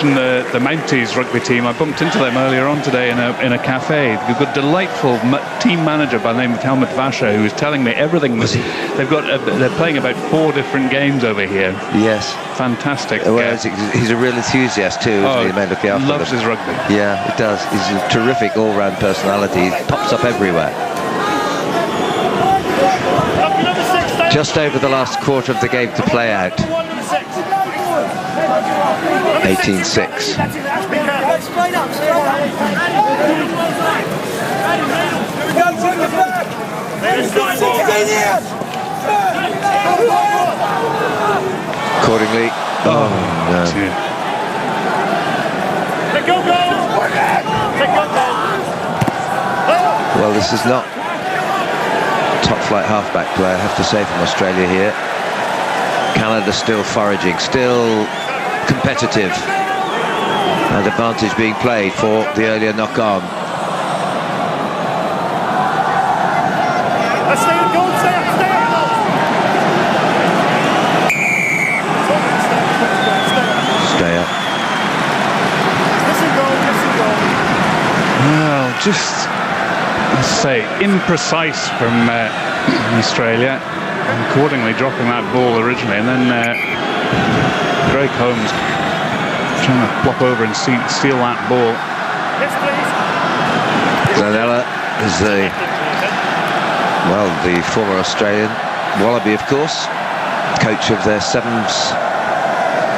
mentioned the Mounties rugby team. I bumped into them earlier on today in a cafe. We've got a delightful team manager by the name of Helmut Vasher, who was telling me everything. They're playing about 4 different games over here. Yes. Fantastic. Well, he's a real enthusiast too, isn't he? The man looking after loves them. his rugby. Yeah, he does. He's a terrific all-round personality. He pops up everywhere. Just over the last quarter of the game to play out. 18-6. Accordingly, no. Well, this is not top-flight halfback play, I have to say, from Australia here. Canada still foraging, still competitive, and advantage being played for the earlier knock-on. Stay up. Well, just, let's say, imprecise from Australia, accordingly dropping that ball originally, and then Greg Holmes trying to flop over and steal that ball. Yes, please. Zanella is the former Australian Wallaby, of course, coach of their Sevens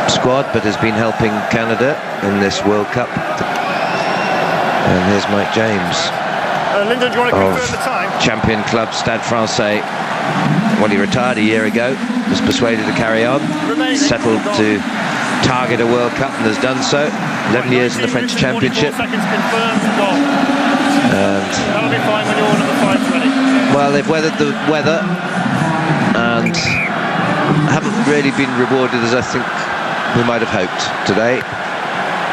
squad, but has been helping Canada in this World Cup. And here's Mike James Lyndon, do you want to confirm the time? Champion club Stade Francais. Well, he retired a year ago, was persuaded to carry on, settled to target a World Cup and has done so. 11 years in the French Championship. And that'll be fine when your number 5's ready. Well, they've weathered the weather and haven't really been rewarded as I think we might have hoped today.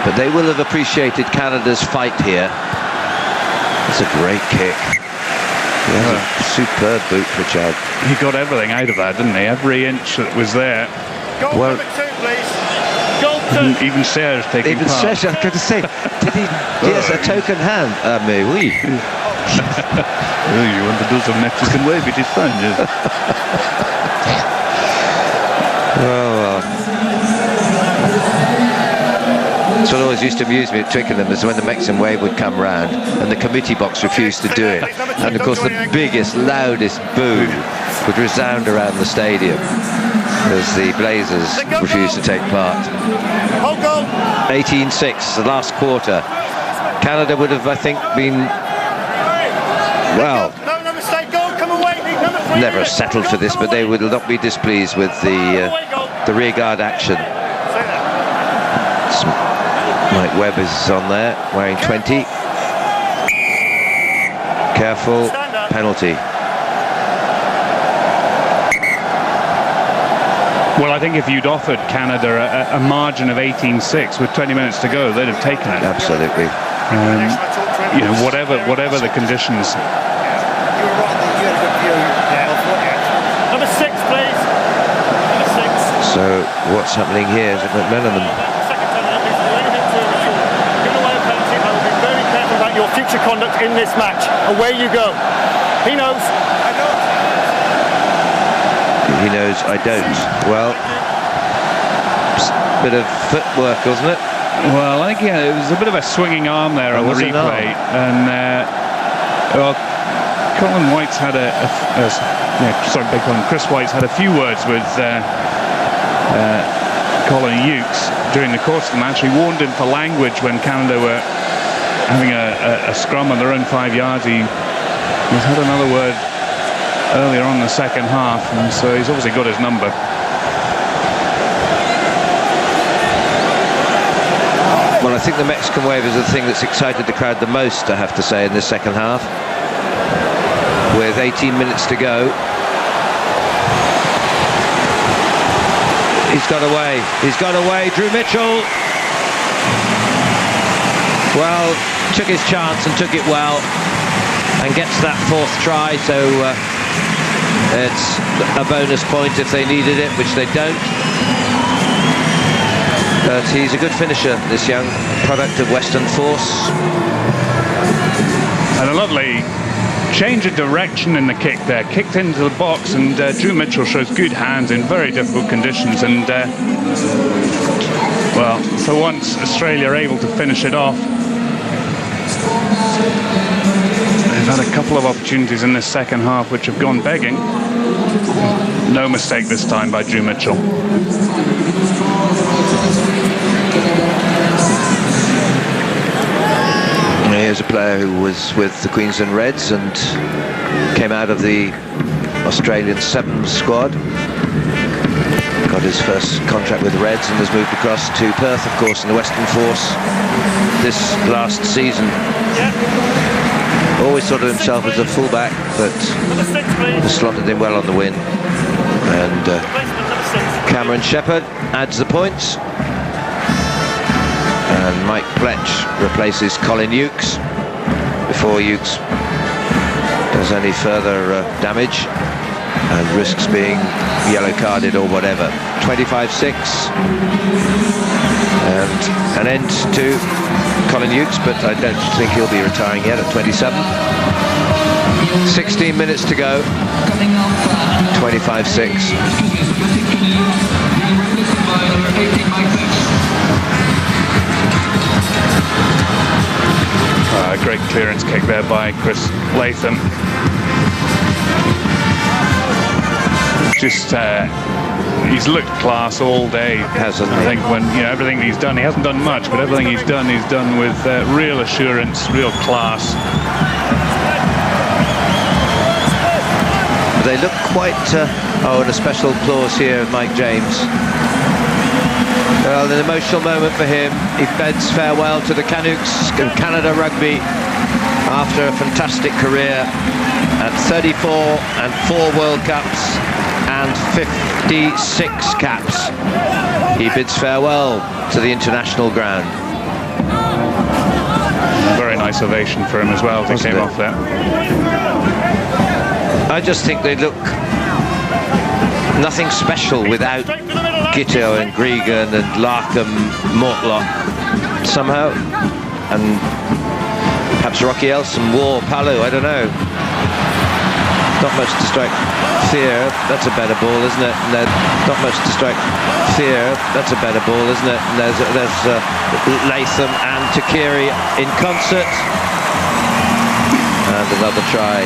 But they will have appreciated Canada's fight here. It's a great kick. He has a superb boot, Pritchard. He got everything out of that, didn't he? Every inch that was there. Goal number 2, please. Goal 2. Even Serge taking part. Even Serge, I was going to say, did he? Yes, a token hand. Mais oui. You want to do some Mexican wave, it is fun. Yes. That's what always used to amuse me at Twickenham, is when the Mexican wave would come round and the committee box refused to do it. And of course the biggest, loudest boo would resound around the stadium as the Blazers refused to take part. 18-6, the last quarter. Canada would have, I think, been, well, never settled for this, but they would not be displeased with the rearguard action. Mike Webb is on there, wearing 20. Careful, penalty. Well, I think if you'd offered Canada a margin of 18-6 with 20 minutes to go, they'd have taken it. Absolutely. You know, whatever the conditions. Number 6, please. Number 6. So what's happening here? Is it McMenamin? Your future conduct in this match. Away you go. He knows. I know. He knows I don't. Well, bit of footwork, wasn't it? Well, I think it was a bit of a swinging arm there on the replay, and well, Colin White's had Chris White's had a few words with Colin Hughes during the course of the match. He warned him for language when Canada were having a scrum on their own 5 yards. He's had another word earlier on in the second half, and so he's obviously got his number. Well, I think the Mexican wave is the thing that's excited the crowd the most, I have to say, in this second half. With 18 minutes to go. He's got away. He's got away. Drew Mitchell. Well, took his chance and took it well, and gets that 4th try, so it's a bonus point if they needed it, which they don't. But he's a good finisher, this young product of Western Force. And a lovely change of direction in the kick there. Kicked into the box, and Drew Mitchell shows good hands in very difficult conditions. And, well, for once, Australia are able to finish it off. They've had a couple of opportunities in this second half which have gone begging. No mistake this time by Drew Mitchell. Here's a player who was with the Queensland Reds and came out of the Australian Sevens squad. Got his first contract with the Reds and has moved across to Perth, of course, in the Western Force this last season. Always thought of himself as a fullback, but slotted him well on the wing. And Cameron Shepherd adds the points. And Mike Fletch replaces Colin Hughes before Hughes does any further damage and risks being yellow carded or whatever. 25-6 and an end to Colin Hughes, but I don't think he'll be retiring yet at 27. 16 minutes to go. 25-6. Great clearance kick there by Chris Latham. Just he's looked class all day, hasn't he? I think when everything he's done, he hasn't done much, but everything he's done with real assurance, real class. They look quite and a special applause here of Mike James. Well, an emotional moment for him. He bids farewell to the Canucks and Canada Rugby after a fantastic career at 34 and 4 World Cups and 56 caps. He bids farewell to the international ground. Very nice ovation for him as well as he came off there. I just think they look nothing special without Giteau and Gregan and Larkham, Mortlock somehow, and perhaps Rocky Elson, War, Palu, I don't know. Not much to strike fear. That's a better ball, isn't it? And not much to strike fear. That's a better ball, isn't it? And there's Latham and Takiri in concert. And another try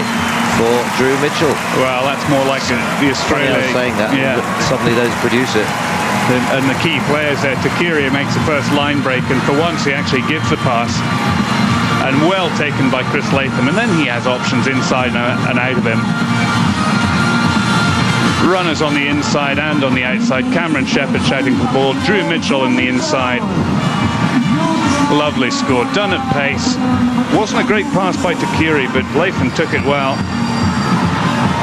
for Drew Mitchell. Well, that's more like the Australia. Saying that, yeah. Suddenly those produce it. And the key players there, Takiri makes the first line break, and for once he actually gives the pass. And well taken by Chris Latham, and then he has options inside and out of him. Runners on the inside and on the outside. Cameron Shepherd shouting for the ball. Drew Mitchell in the inside. Lovely score, done at pace. Wasn't a great pass by Takiri, but Latham took it well.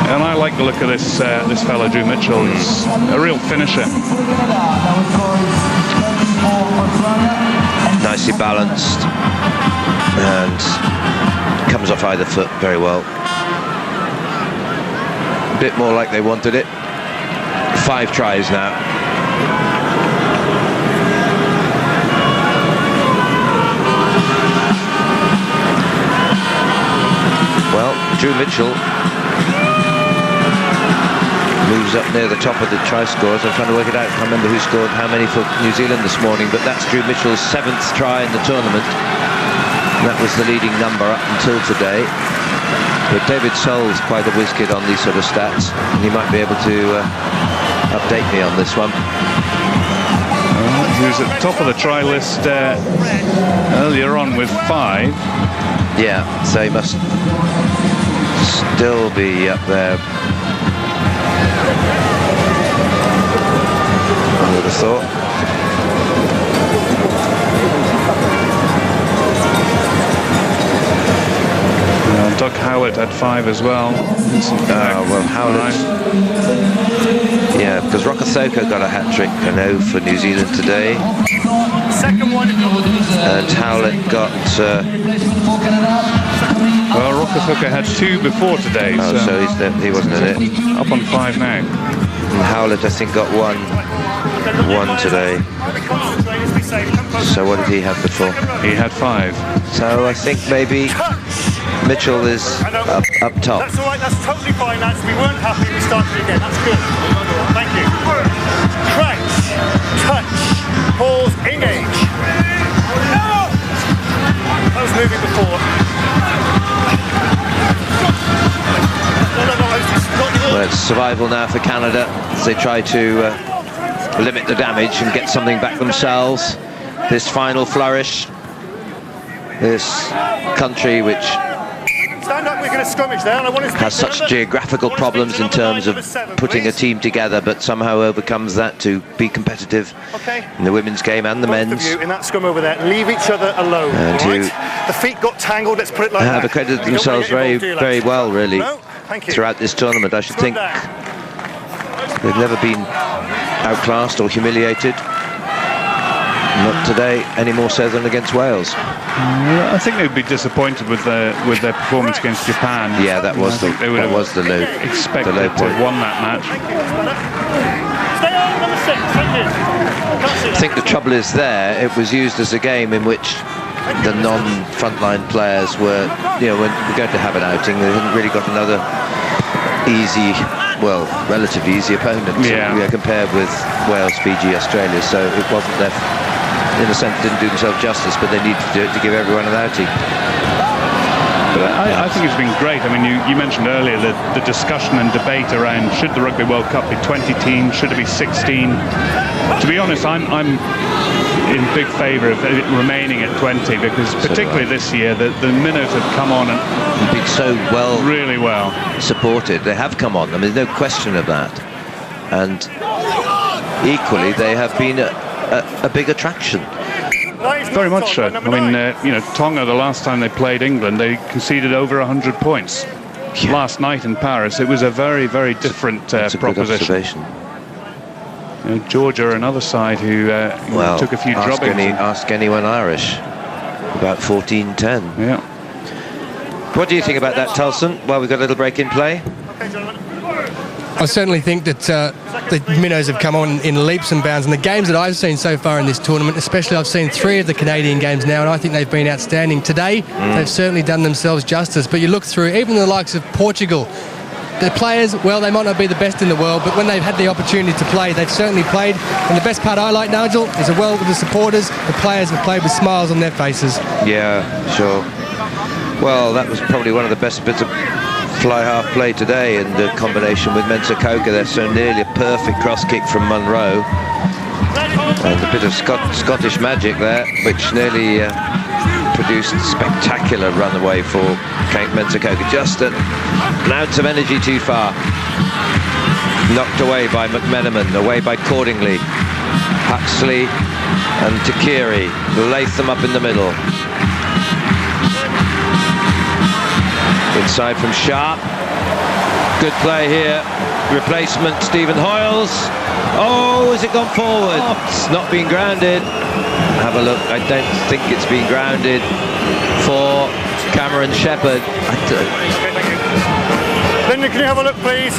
And I like the look of this fellow, Drew Mitchell. He's a real finisher. Nicely balanced and comes off either foot very well. A bit more like they wanted it. 5 tries now. Well, Drew Mitchell moves up near the top of the try scores. I'm trying to work it out. I can't remember who scored how many for New Zealand this morning, but that's Drew Mitchell's 7th try in the tournament. That was the leading number up until today. But David Soul's quite a whiz kid on these sort of stats, and he might be able to update me on this one. He was at the top of the try list earlier on with 5. Yeah, so he must still be up there. I would have thought. Doug Howlett had 5 as well. Well, Howlett. Yeah, because Rokosoko got a hat-trick, I know, for New Zealand today. Second one. And Howlett got... well, Rokosoko had 2 before today. Oh, so he wasn't in it. Up on 5 now. And Howlett, I think, got one today. So what did he have before? He had 5. So I think maybe Mitchell is up top. That's all right, that's totally fine, lads. We weren't happy, we started again. That's good. Thank you. Crouch, touch, pause, engage. I was moving before. Well, it's survival now for Canada as they try to limit the damage and get something back themselves. This final flourish. This country which Stand up, we're going to skirmish there, and I want to has such geographical problems in terms of putting a team together, but somehow overcomes that to be competitive in the women's game and the men's. Both of you in that scrum over there, leave each other alone. And right? The feet got tangled, let's put it like that. Have accredited themselves very, very well, really, throughout this tournament. I should think they've never been outclassed or humiliated. Not today, any more so than against Wales. I think they'd be disappointed with their performance against Japan. Yeah, that was the low. Expected to have won that match. Stay on, number 6, thank you. I think the trouble is there, it was used as a game in which the non-frontline players were, when we're going to have an outing, they hadn't really got another easy, well, relatively easy opponent compared with Wales, Fiji, Australia, so it wasn't their, in a sense, didn't do themselves justice, but they needed to do it to give everyone an outing. But I think it's been great. I mean, you mentioned earlier the discussion and debate around should the Rugby World Cup be 20 teams, should it be 16? To be honest, I'm in big favour of it remaining at 20 because particularly this year the minnows have come on and been so really well supported. They have come on. I mean, there's no question of that. And equally, they have been a big attraction. Very much so. I mean, Tonga, the last time they played England, they conceded over 100 points. Yeah. Last night in Paris, it was a very, very different proposition. Georgia, another side who took a few droppings. Ask anyone Irish about 14-10. Yeah. What do you think about that, Tulson? Well, we've got a little break in play. I certainly think that the minnows have come on in leaps and bounds, and the games that I've seen so far in this tournament, especially I've seen 3 of the Canadian games now, and I think they've been outstanding. Today, they've certainly done themselves justice, but you look through, even the likes of Portugal, the players, well, they might not be the best in the world, but when they've had the opportunity to play, they've certainly played. And the best part I like, Nigel, is well with the supporters, the players have played with smiles on their faces. Yeah, sure. Well, that was probably one of the best bits of fly-half play today in the combination with Mensah-Coker. There's so nearly a perfect cross-kick from Munro. And a bit of Scottish magic there, which nearly produced a spectacular runaway for Mensah-Coker. Just an ounce of energy too far. Knocked away by McMenamin, away by Cordingley. Huxley and Takiri lace them up in the middle. Inside from Sharp. Good play here. Replacement, Stephen Hoyles. Oh, has it gone forward? It's not been grounded. Have a look. I don't think it's been grounded for Cameron Shepherd. Linda, can you have a look, please?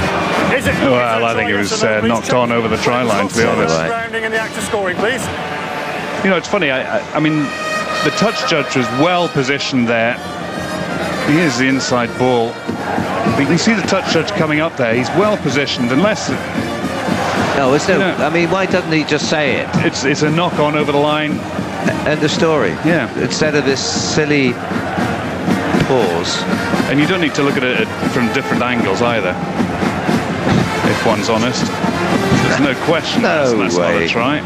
Is it? Well, I think it was knocked on over the try line, to be honest. Grounding and the act of scoring, please. It's funny. I mean, the touch judge was well positioned there. Here's the inside ball. But you can see the touch judge coming up there. He's well positioned, unless... No, it's no... I mean, why doesn't he just say it? It's a knock-on over the line. End of story. Yeah. Instead of this silly pause. And you don't need to look at it from different angles either, if one's honest. There's no question that's not a try.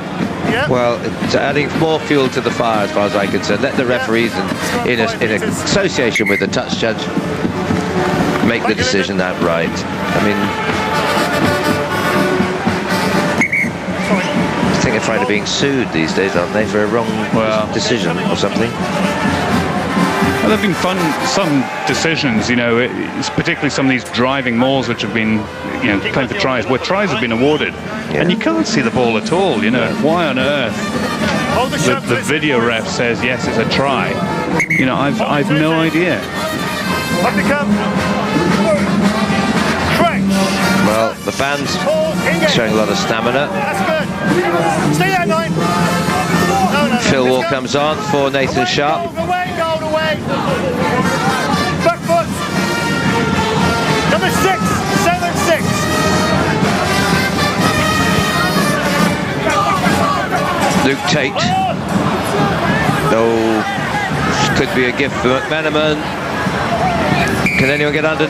Yeah. Well, it's adding more fuel to the fire as far as I'm concerned. Let the referees in association with the touch judge make the decision outright. I mean, I think they're afraid of being sued these days, aren't they, for a wrong decision or something? Well, there have been some decisions, it's particularly some of these driving mauls which have been, playing for tries, where tries have been awarded, and you can't see the ball at all, Why on earth the video ref says, yes, it's a try? I've no idea. Well, the fans showing a lot of stamina. That's good. Stay there, 9. Phil Wall comes on for Nathan Sharp. Away, goal, away. Back foot. Number 6, 7-6. Luke Tate. Oh, this could be a gift for McManaman. Can anyone get under?